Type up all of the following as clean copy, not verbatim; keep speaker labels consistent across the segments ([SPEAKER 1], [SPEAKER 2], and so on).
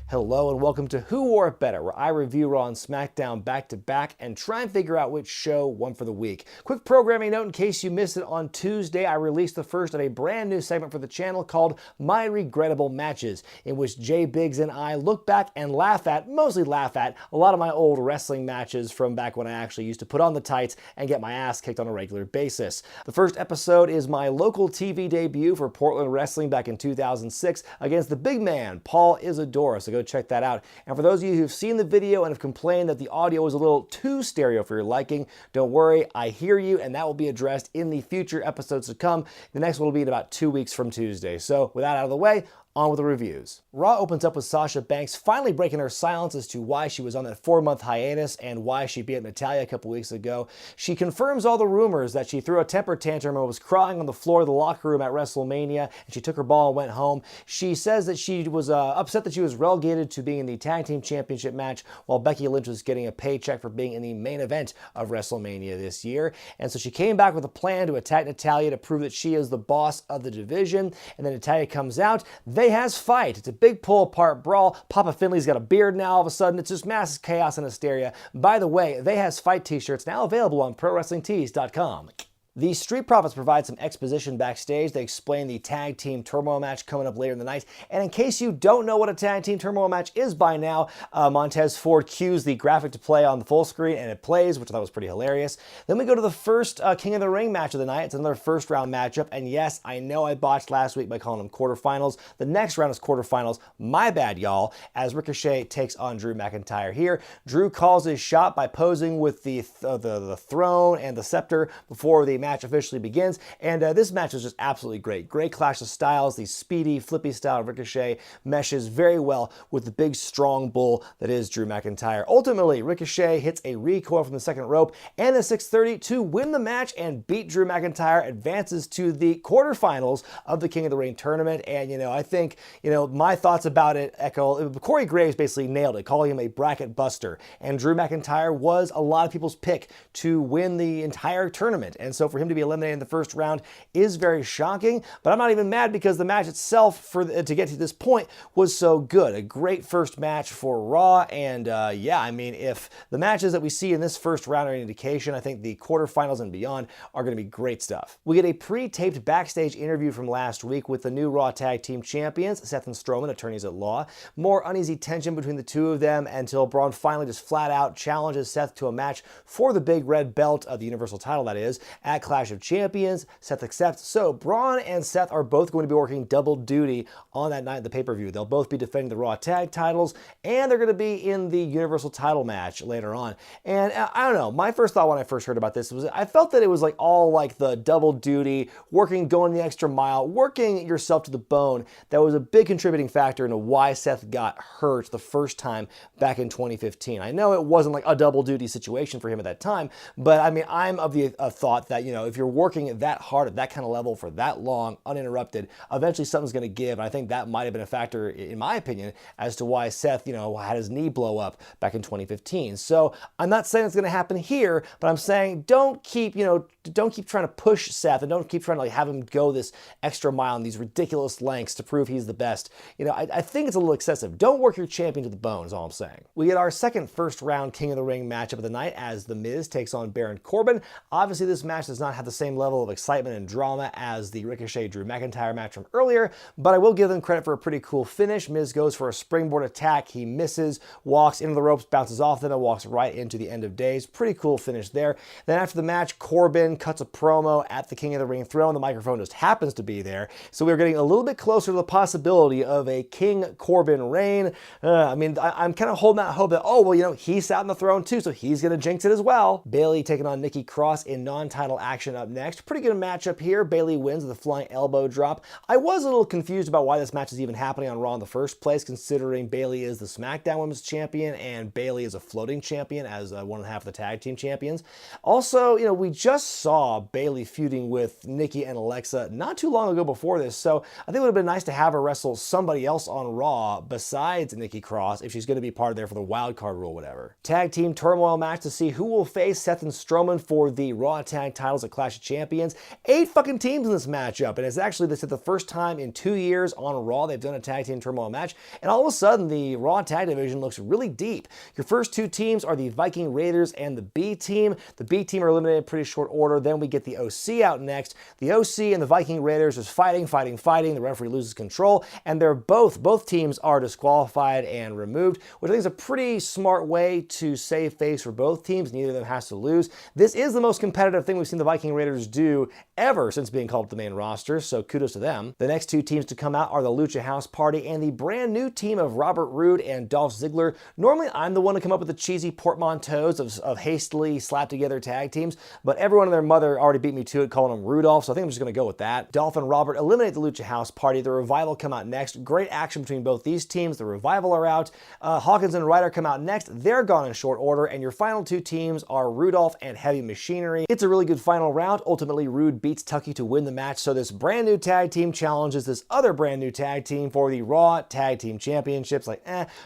[SPEAKER 1] Hello and welcome to Who Wore It Better, where I review Raw and Smackdown back to back and try and figure out which show won for the week. Quick programming note in case you missed it: on Tuesday, I released the first of a brand new segment for the channel called My Regrettable Matches, in which Jay Biggs and I look back and mostly laugh at, a lot of my old wrestling matches from back when I actually used to put on the tights and get my ass kicked on a regular basis. The first episode is my local TV debut for Portland Wrestling back in 2006 against the big man, Paul Isadora, so go check that out. And for those of you who've seen the video and have complained that the audio was a little too stereo for your liking, don't worry, I hear you, and that will be addressed in the future episodes to come. The next one will be in about 2 weeks from Tuesday. So with that out of the way, on with the reviews. Raw opens up with Sasha Banks finally breaking her silence as to why she was on that 4-month hiatus and why she beat Natalya a couple weeks ago. She confirms all the rumors that she threw a temper tantrum and was crying on the floor of the locker room at WrestleMania, and she took her ball and went home. She says that she was upset that she was relegated to being in the Tag Team Championship match while Becky Lynch was getting a paycheck for being in the main event of WrestleMania this year. And so she came back with a plan to attack Natalya to prove that she is the boss of the division. And then Natalya comes out. They has fight. It's a big pull-apart brawl. Papa Finley's got a beard now all of a sudden. It's just massive chaos and hysteria. By the way, They Has Fight t-shirts now available on ProWrestlingTees.com. The Street Profits provide some exposition backstage. They explain the tag team turmoil match coming up later in the night. And in case you don't know what a tag team turmoil match is by now, Montez Ford cues the graphic to play on the full screen, and it plays, which I thought was pretty hilarious. Then we go to the first King of the Ring match of the night. It's another first round matchup. And yes, I know I botched last week by calling them quarterfinals. The next round is quarterfinals. My bad, y'all, as Ricochet takes on Drew McIntyre here. Drew calls his shot by posing with the throne and the scepter before the match officially begins, and this match is just absolutely great. Great clash of styles. The speedy, flippy style of Ricochet meshes very well with the big, strong bull that is Drew McIntyre. Ultimately, Ricochet hits a recoil from the second rope and a 630 to win the match and beat Drew McIntyre, advances to the quarterfinals of the King of the Ring tournament. And, I think, my thoughts about it echo. Corey Graves basically nailed it, calling him a bracket buster. And Drew McIntyre was a lot of people's pick to win the entire tournament. And so for him to be eliminated in the first round is very shocking, but I'm not even mad because the match itself to get to this point was so good. A great first match for Raw, and if the matches that we see in this first round are an indication, I think the quarterfinals and beyond are going to be great stuff. We get a pre-taped backstage interview from last week with the new Raw Tag Team Champions, Seth and Strowman, attorneys at law. More uneasy tension between the two of them until Braun finally just flat out challenges Seth to a match for the big red belt of the Universal title, that is, at Clash of Champions. Seth accepts. So Braun and Seth are both going to be working double duty on that night of the pay-per-view. They'll both be defending the Raw tag titles, and they're going to be in the Universal title match later on. And I don't know, my first thought when I first heard about this was I felt that it was all the double duty, going the extra mile, working yourself to the bone. That was a big contributing factor into why Seth got hurt the first time back in 2015. I know it wasn't a double duty situation for him at that time, but I mean, I'm of the thought that, if you're working that hard at that kind of level for that long, uninterrupted, eventually something's going to give. And I think that might have been a factor, in my opinion, as to why Seth, had his knee blow up back in 2015. So I'm not saying it's going to happen here, but I'm saying don't keep trying to push Seth, and don't keep trying to have him go this extra mile and these ridiculous lengths to prove he's the best. I think it's a little excessive. Don't work your champion to the bone is all I'm saying. We get our second first round King of the Ring matchup of the night as The Miz takes on Baron Corbin. Obviously, this match does not have the same level of excitement and drama as the Ricochet Drew McIntyre match from earlier, but I will give them credit for a pretty cool finish. Miz goes for a springboard attack. He misses, walks into the ropes, bounces off them, and walks right into the end of days. Pretty cool finish there. Then after the match, Corbin cuts a promo at the King of the Ring throne. The microphone just happens to be there. So we're getting a little bit closer to the possibility of a King Corbin reign. I'm kind of holding out hope that, he sat on the throne too, so he's going to jinx it as well. Bayley taking on Nikki Cross in non-title action up next. Pretty good matchup here. Bayley wins with a flying elbow drop. I was a little confused about why this match is even happening on Raw in the first place, considering Bayley is the SmackDown Women's Champion and Bayley is a floating champion as one and a half of the tag team champions. Also, we just saw Bayley feuding with Nikki and Alexa not too long ago before this, so I think it would have been nice to have her wrestle somebody else on Raw besides Nikki Cross if she's going to be part of there for the wild card rule, whatever. Tag team turmoil match to see who will face Seth and Strowman for the Raw tag title titles at Clash of Champions. 8 fucking teams in this matchup, and it's actually the first time in 2 years on Raw they've done a tag team turmoil match, and all of a sudden the Raw tag division looks really deep. Your first 2 teams are the Viking Raiders and the B team. The B team are eliminated in pretty short order. Then we get the OC out next. The OC and the Viking Raiders is fighting. The referee loses control, and they're both teams are disqualified and removed, which I think is a pretty smart way to save face for both teams. Neither of them has to lose. This is the most competitive thing we've seen the Viking Raiders do ever since being called up to the main roster, so kudos to them. The next 2 teams to come out are the Lucha House Party and the brand new team of Robert Roode and Dolph Ziggler. Normally, I'm the one to come up with the cheesy portmanteaus of hastily slapped together tag teams, but everyone and their mother already beat me to it calling them Rudolph, so I think I'm just going to go with that. Dolph and Robert eliminate the Lucha House Party. The Revival come out next. Great action between both these teams. The Revival are out. Hawkins and Ryder come out next. They're gone in short order, and your final 2 teams are Rudolph and Heavy Machinery. It's a really good final round. Ultimately, Rude beats Tucky to win the match, so this brand new tag team challenges this other brand new tag team for the Raw Tag Team Championships.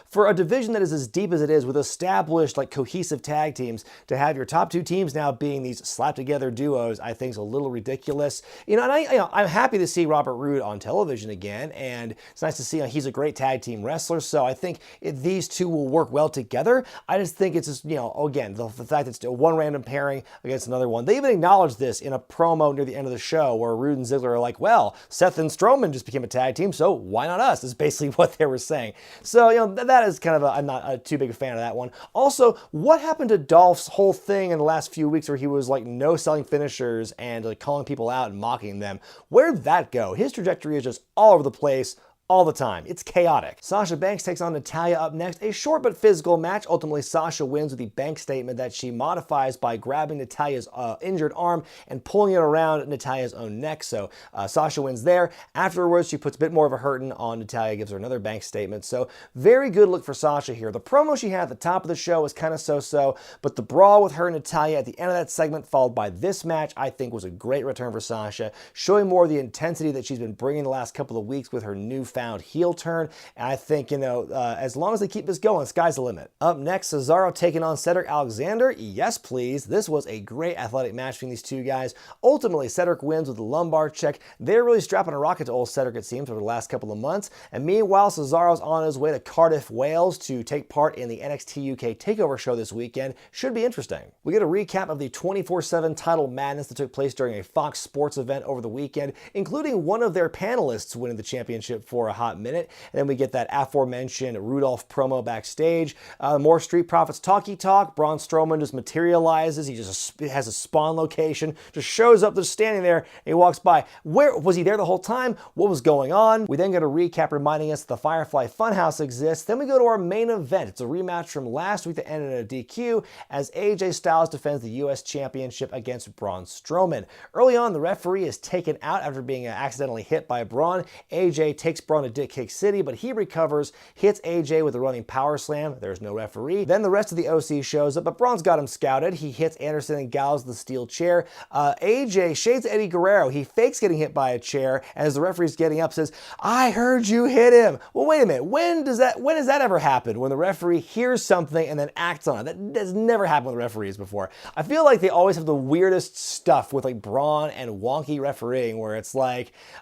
[SPEAKER 1] For a division that is as deep as it is with established, cohesive tag teams, to have your top 2 teams now being these slapped together duos, I think is a little ridiculous. And I'm happy to see Robert Roode on television again, and it's nice to see he's a great tag team wrestler, so I think these 2 will work well together. I just think it's just, again, the fact that it's one random pairing against another one. They even acknowledged this in a promo near the end of the show where Roode and Ziggler are like, well, Seth and Strowman just became a tag team, so why not us? Is basically what they were saying. So, that is kind of I'm not too big a fan of that one. Also, what happened to Dolph's whole thing in the last few weeks where he was no selling finishers and calling people out and mocking them? Where'd that go? His trajectory is just all over the place all the time. It's chaotic. Sasha Banks takes on Natalya up next. A short but physical match. Ultimately, Sasha wins with the Banks statement that she modifies by grabbing Natalya's injured arm and pulling it around Natalya's own neck. So Sasha wins there. Afterwards, she puts a bit more of a hurting on Natalya, gives her another Banks statement. So very good look for Sasha here. The promo she had at the top of the show was kind of so-so, but the brawl with her and Natalya at the end of that segment, followed by this match, I think was a great return for Sasha, showing more of the intensity that she's been bringing the last couple of weeks with her newfound heel turn. And I think, as long as they keep this going, sky's the limit. Up next, Cesaro taking on Cedric Alexander. Yes, please. This was a great athletic match between these 2 guys. Ultimately, Cedric wins with a lumbar check. They're really strapping a rocket to old Cedric, it seems, over the last couple of months. And meanwhile, Cesaro's on his way to Cardiff, Wales to take part in the NXT UK TakeOver show this weekend. Should be interesting. We get a recap of the 24/7 title madness that took place during a Fox Sports event over the weekend, including one of their panelists winning the championship for a hot minute. And then we get that aforementioned Rudolph promo backstage. More Street Profits talky talk. Braun Strowman just materializes. He just has a spawn location, just shows up, just standing there, and he walks by. Where was he there the whole time? What was going on? We then get a recap reminding us that the Firefly Funhouse exists. Then we go to our main event. It's a rematch from last week that ended in a DQ as AJ Styles defends the US Championship against Braun Strowman. Early on, the referee is taken out after being accidentally hit by Braun. AJ takes Braun to Dick Kick City, but he recovers, hits AJ with a running power slam. There's no referee. Then the rest of the OC shows up, but Braun's got him scouted. He hits Anderson and Gallows with the steel chair. AJ shades Eddie Guerrero. He fakes getting hit by a chair, and as the referee's getting up, says, "I heard you hit him." Well, wait a minute. When has that ever happened? When the referee hears something and then acts on it? That has never happened with referees before. I feel like they always have the weirdest stuff with Braun and wonky refereeing, where it's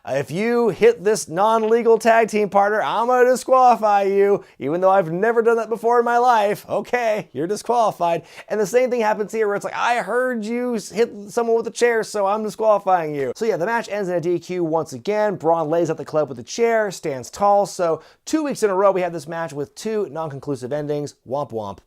[SPEAKER 1] if you hit this non-legal tag team partner, I'm going to disqualify you, even though I've never done that before in my life. Okay, you're disqualified. And the same thing happens here, where it's I heard you hit someone with a chair, so I'm disqualifying you. So yeah, the match ends in a DQ once again. Braun lays out the club with a chair, stands tall. So 2 weeks in a row, we have this match with 2 non-conclusive endings. Womp womp.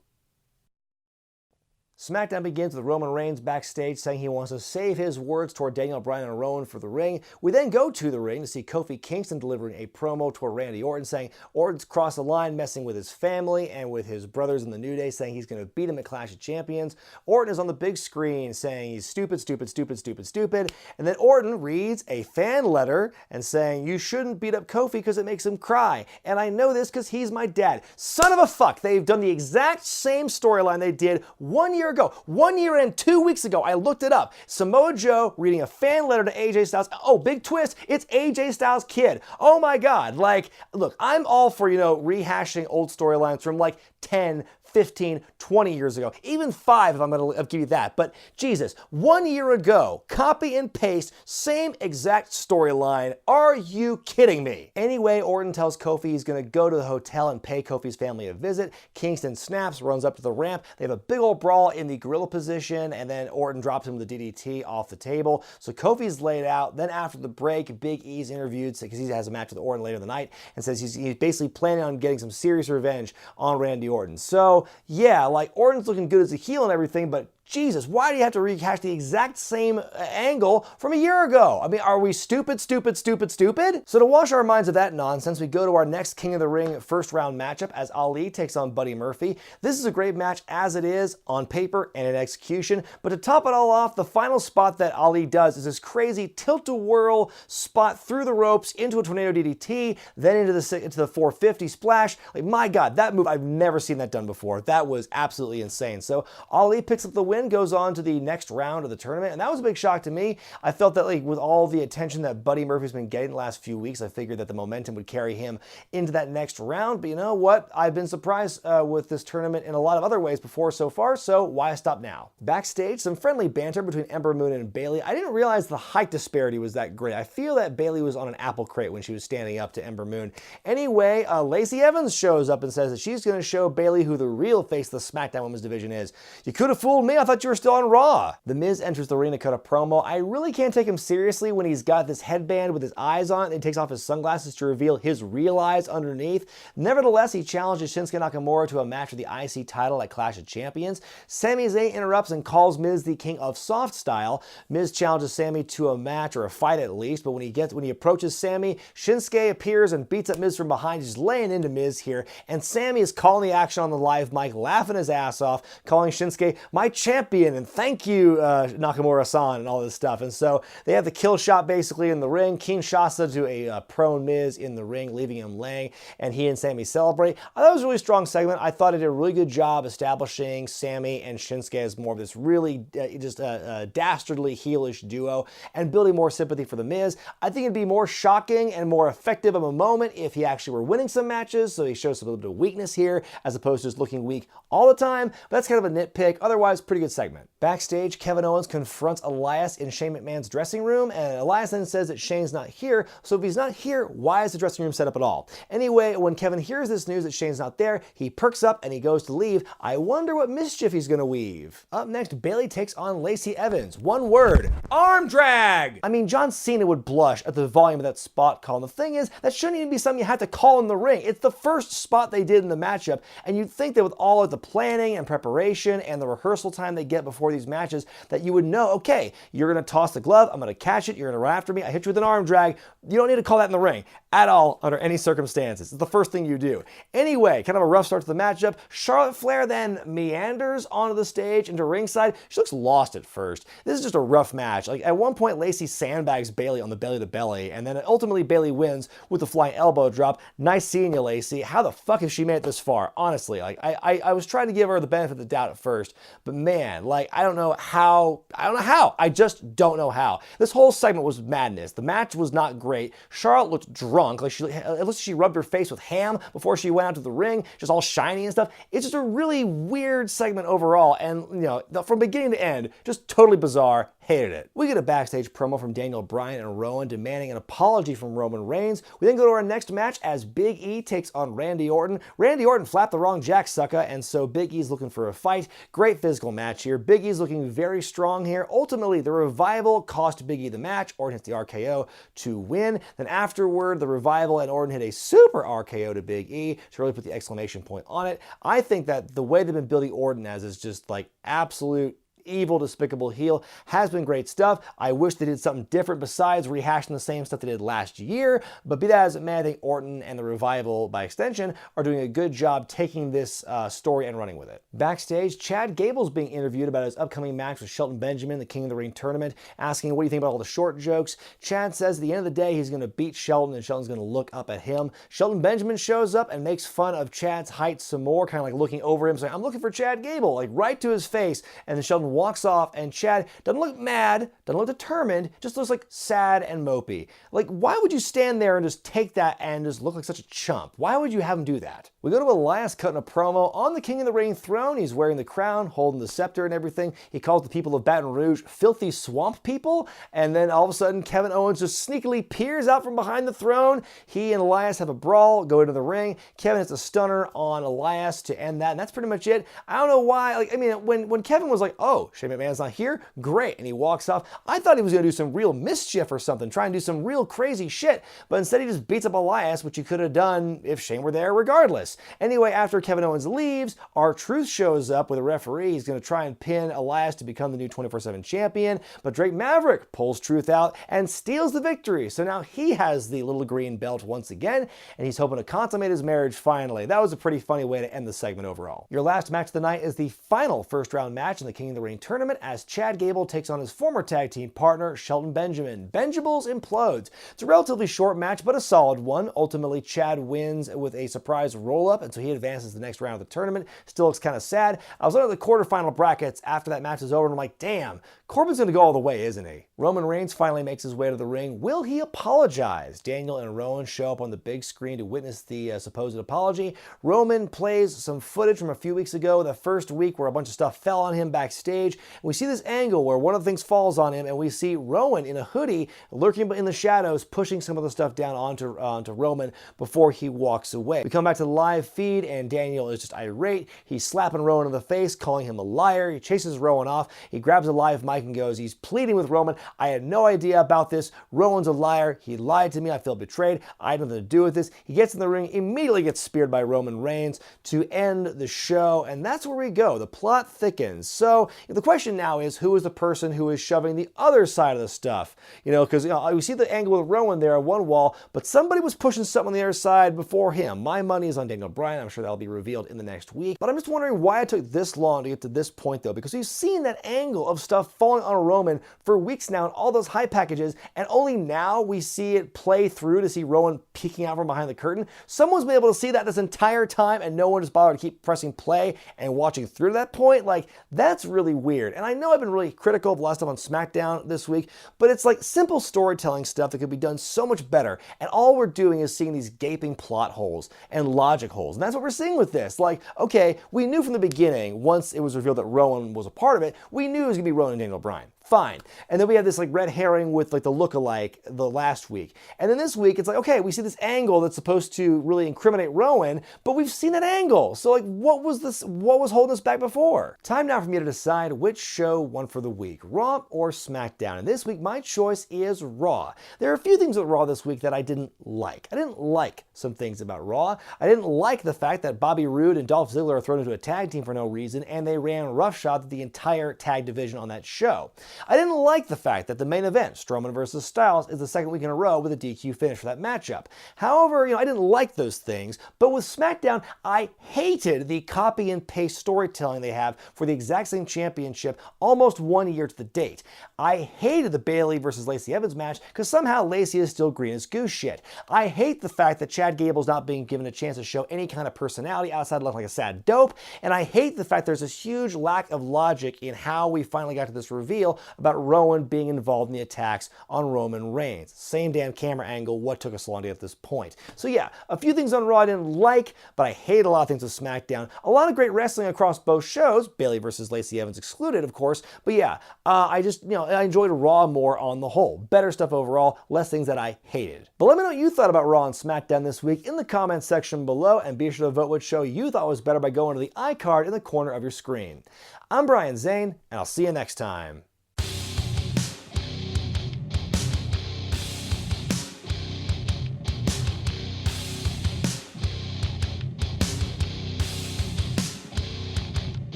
[SPEAKER 1] Smackdown begins with Roman Reigns backstage saying he wants to save his words toward Daniel Bryan and Rowan for the ring. We then go to the ring to see Kofi Kingston delivering a promo toward Randy Orton saying Orton's crossed the line messing with his family and with his brothers in the New Day, saying he's going to beat him at Clash of Champions. Orton is on the big screen saying he's stupid, stupid, stupid, stupid, stupid. And then Orton reads a fan letter and saying you shouldn't beat up Kofi because it makes him cry. And I know this because he's my dad. Son of a fuck. They've done the exact same storyline they did 1 year ago. 1 year and 2 weeks ago. I looked it up. Samoa Joe reading a fan letter to AJ Styles. Oh, big twist. It's AJ Styles' kid. Oh my God. Look, I'm all for, rehashing old storylines from 10, 15, 20 years ago, even 5 if I'm going to give you that. But Jesus, 1 year ago, copy and paste, same exact storyline. Are you kidding me? Anyway, Orton tells Kofi he's going to go to the hotel and pay Kofi's family a visit. Kingston snaps, runs up to the ramp. They have a big old brawl in the gorilla position, and then Orton drops him with the DDT off the table. So Kofi's laid out. Then after the break, Big E's interviewed because he has a match with Orton later in the night and says he's basically planning on getting some serious revenge on Randy Orton. So yeah, like Orton's looking good as a heel and everything, but Jesus, why do you have to rehash the exact same angle from a year ago? I mean, are we stupid? So to wash our minds of that nonsense, we go to our next King of the Ring first round matchup as Ali takes on Buddy Murphy. This is a great match as it is on paper and in execution, but to top it all off, the final spot that Ali does is this crazy tilt-a-whirl spot through the ropes into a tornado DDT, then into the 450 splash. Like, my God, that move, I've never seen that done before. That was absolutely insane. So Ali picks up the win, goes on to the next round of the tournament, and that was a big shock to me. I felt that, like, with all the attention that Buddy Murphy's been getting the last few weeks, I figured that the momentum would carry him into that next round. But you know what? I've been surprised with this tournament in a lot of other ways before so far, so why stop now? Backstage, some friendly banter between Ember Moon and Bayley. I didn't realize the height disparity was that great. I feel that Bayley was on an apple crate when she was standing up to Ember Moon. Anyway, Lacey Evans shows up and says that she's going to show Bayley who the real face of the SmackDown Women's Division is. You could have fooled me. I thought you were still on Raw. The Miz enters the ring to cut a promo. I really can't take him seriously when he's got this headband with his eyes on it and he takes off his sunglasses to reveal his real eyes underneath. Nevertheless, he challenges Shinsuke Nakamura to a match for the IC title at Clash of Champions. Sami Zayn interrupts and calls Miz the king of soft style. Miz challenges Sami to a match, or a fight at least, but when he approaches Sami, Shinsuke appears and beats up Miz from behind, just laying into Miz here, and Sami is calling the action on the live mic, laughing his ass off, calling Shinsuke my champion and thank you, Nakamura-san, and all this stuff. And so they have the kill shot basically in the ring. Kinshasa to a prone Miz in the ring, leaving him laying, and he and Sami celebrate. I thought it was a really strong segment. I thought it did a really good job establishing Sami and Shinsuke as more of this really dastardly heelish duo and building more sympathy for the Miz. I think it'd be more shocking and more effective of a moment if he actually were winning some matches, so he shows a little bit of weakness here as opposed to just looking weak all the time. But that's kind of a nitpick. Otherwise, pretty good segment. Backstage, Kevin Owens confronts Elias in Shane McMahon's dressing room, and Elias then says that Shane's not here, so if he's not here, why is the dressing room set up at all? Anyway, when Kevin hears this news that Shane's not there, he perks up and he goes to leave. I wonder what mischief he's gonna weave. Up next, Bayley takes on Lacey Evans. One word: arm drag! I mean, John Cena would blush at the volume of that spot call, and the thing is, that shouldn't even be something you have to call in the ring. It's the first spot they did in the matchup, and you'd think that with all of the planning and preparation and the rehearsal time they get before these matches, that you would know, okay, you're going to toss the glove, I'm going to catch it, you're going to run after me, I hit you with an arm drag. You don't need to call that in the ring at all under any circumstances. It's the first thing you do. Anyway, kind of a rough start to the matchup. Charlotte Flair then meanders onto the stage into ringside. She looks lost at first. This is just a rough match. Like, at one point, Lacey sandbags Bayley on the belly-to-belly, and then ultimately Bayley wins with a flying elbow drop. Nice seeing you, Lacey. How the fuck has she made it this far? Honestly, like, I was trying to give her the benefit of the doubt at first, but man, like, I don't know how. I just don't know how. This whole segment was madness. The match was not great. Charlotte looked drunk. Like, it looks like she rubbed her face with ham before she went out to the ring, just all shiny and stuff. It's just a really weird segment overall, and, you know, from beginning to end, just totally bizarre. Hated it. We get a backstage promo from Daniel Bryan and Rowan demanding an apology from Roman Reigns. We then go to our next match as Big E takes on Randy Orton. Randy Orton flapped the wrong jack sucker, and so Big E's looking for a fight. Great physical match here. Big E's looking very strong here. Ultimately, the Revival cost Big E the match. Orton hits the RKO to win. Then afterward, the Revival and Orton hit a super RKO to Big E to really put the exclamation point on it. I think that the way they've been building Orton as is just like absolute evil, despicable heel has been great stuff. I wish they did something different besides rehashing the same stuff they did last year, but be that as it may, I think Orton and the Revival, by extension, are doing a good job taking this story and running with it. Backstage, Chad Gable's being interviewed about his upcoming match with Shelton Benjamin, the King of the Ring tournament, asking what do you think about all the short jokes. Chad says at the end of the day, he's going to beat Shelton and Shelton's going to look up at him. Shelton Benjamin shows up and makes fun of Chad's height some more, kind of like looking over him, saying, I'm looking for Chad Gable, like right to his face, and then Shelton Rowan walks off, and Chad doesn't look mad, doesn't look determined, just looks like sad and mopey. Like, why would you stand there and just take that and just look like such a chump? Why would you have him do that? We go to Elias cutting a promo on the King of the Ring throne. He's wearing the crown, holding the scepter and everything. He calls the people of Baton Rouge filthy swamp people, and then all of a sudden Kevin Owens just sneakily peers out from behind the throne. He and Elias have a brawl, go into the ring. Kevin hits a stunner on Elias to end that, and that's pretty much it. I don't know why. Like, I mean, when Kevin was like, oh, Shane McMahon's not here, great, and he walks off, I thought he was going to do some real mischief or something, try and do some real crazy shit, but instead he just beats up Elias, which he could have done if Shane were there regardless. Anyway, after Kevin Owens leaves, R-Truth shows up with a referee. He's going to try and pin Elias to become the new 24/7 champion, but Drake Maverick pulls Truth out and steals the victory. So now he has the little green belt once again, and he's hoping to consummate his marriage finally. That was a pretty funny way to end the segment overall. Your last match of the night is the final first round match in the King of the Ring tournament as Chad Gable takes on his former tag team partner, Shelton Benjamin. Benjables implodes. It's a relatively short match, but a solid one. Ultimately, Chad wins with a surprise roll-up, and so he advances to the next round of the tournament. Still looks kind of sad. I was looking at the quarterfinal brackets after that match is over, and I'm like, damn, Corbin's going to go all the way, isn't he? Roman Reigns finally makes his way to the ring. Will he apologize? Daniel and Rowan show up on the big screen to witness the supposed apology. Roman plays some footage from a few weeks ago, the first week where a bunch of stuff fell on him backstage. We see this angle where one of the things falls on him, and we see Rowan in a hoodie lurking in the shadows, pushing some of the stuff down onto Roman before he walks away. We come back to the live feed, and Daniel is just irate. He's slapping Rowan in the face, calling him a liar. He chases Rowan off. He grabs a live mic and goes, he's pleading with Roman. I had no idea about this. Rowan's a liar. He lied to me. I feel betrayed. I had nothing to do with this. He gets in the ring, immediately gets speared by Roman Reigns to end the show, and that's where we go. The plot thickens. So the question now is, who is the person who is shoving the other side of the stuff? Because we see the angle with Rowan there on one wall, but somebody was pushing something on the other side before him. My money is on Daniel Bryan. I'm sure that'll be revealed in the next week. But I'm just wondering why it took this long to get to this point, though, because we've seen that angle of stuff falling on Roman for weeks now in all those high packages, and only now we see it play through to see Rowan peeking out from behind the curtain. Someone's been able to see that this entire time, and no one just bothered to keep pressing play and watching through to that point. Like, that's really weird. And I know I've been really critical of the last stuff on Smackdown this week, but it's like simple storytelling stuff that could be done so much better. And all we're doing is seeing these gaping plot holes and logic holes. And that's what we're seeing with this. Like, okay, we knew from the beginning, once it was revealed that Rowan was a part of it, we knew it was going to be Rowan and Daniel Bryan. Fine. And then we have this like red herring with like the look-alike the last week. And then this week, it's like, okay, we see this angle that's supposed to really incriminate Rowan, but we've seen that angle. So like, what was holding us back before? Time now for me to decide which show won for the week, Raw or Smackdown. And this week, my choice is Raw. There are a few things with Raw this week that I didn't like. I didn't like some things about Raw. I didn't like the fact that Bobby Roode and Dolph Ziggler are thrown into a tag team for no reason, and they ran roughshod the entire tag division on that show. I didn't like the fact that the main event, Strowman versus Styles, is the second week in a row with a DQ finish for that matchup. However, I didn't like those things, but with SmackDown, I hated the copy and paste storytelling they have for the exact same championship almost 1 year to the date. I hated the Bayley versus Lacey Evans match because somehow Lacey is still green as goose shit. I hate the fact that Chad Gable's not being given a chance to show any kind of personality outside of looking like a sad dope, and I hate the fact there's this huge lack of logic in how we finally got to this reveal about Rowan being involved in the attacks on Roman Reigns. Same damn camera angle, what took us so long to get to this point? So yeah, a few things on Raw I didn't like, but I hate a lot of things with SmackDown. A lot of great wrestling across both shows, Bayley versus Lacey Evans excluded, of course, but yeah, I just, I enjoyed Raw more on the whole. Better stuff overall, less things that I hated. But let me know what you thought about Raw and SmackDown this week in the comments section below, and be sure to vote which show you thought was better by going to the iCard in the corner of your screen. I'm Brian Zane, and I'll see you next time.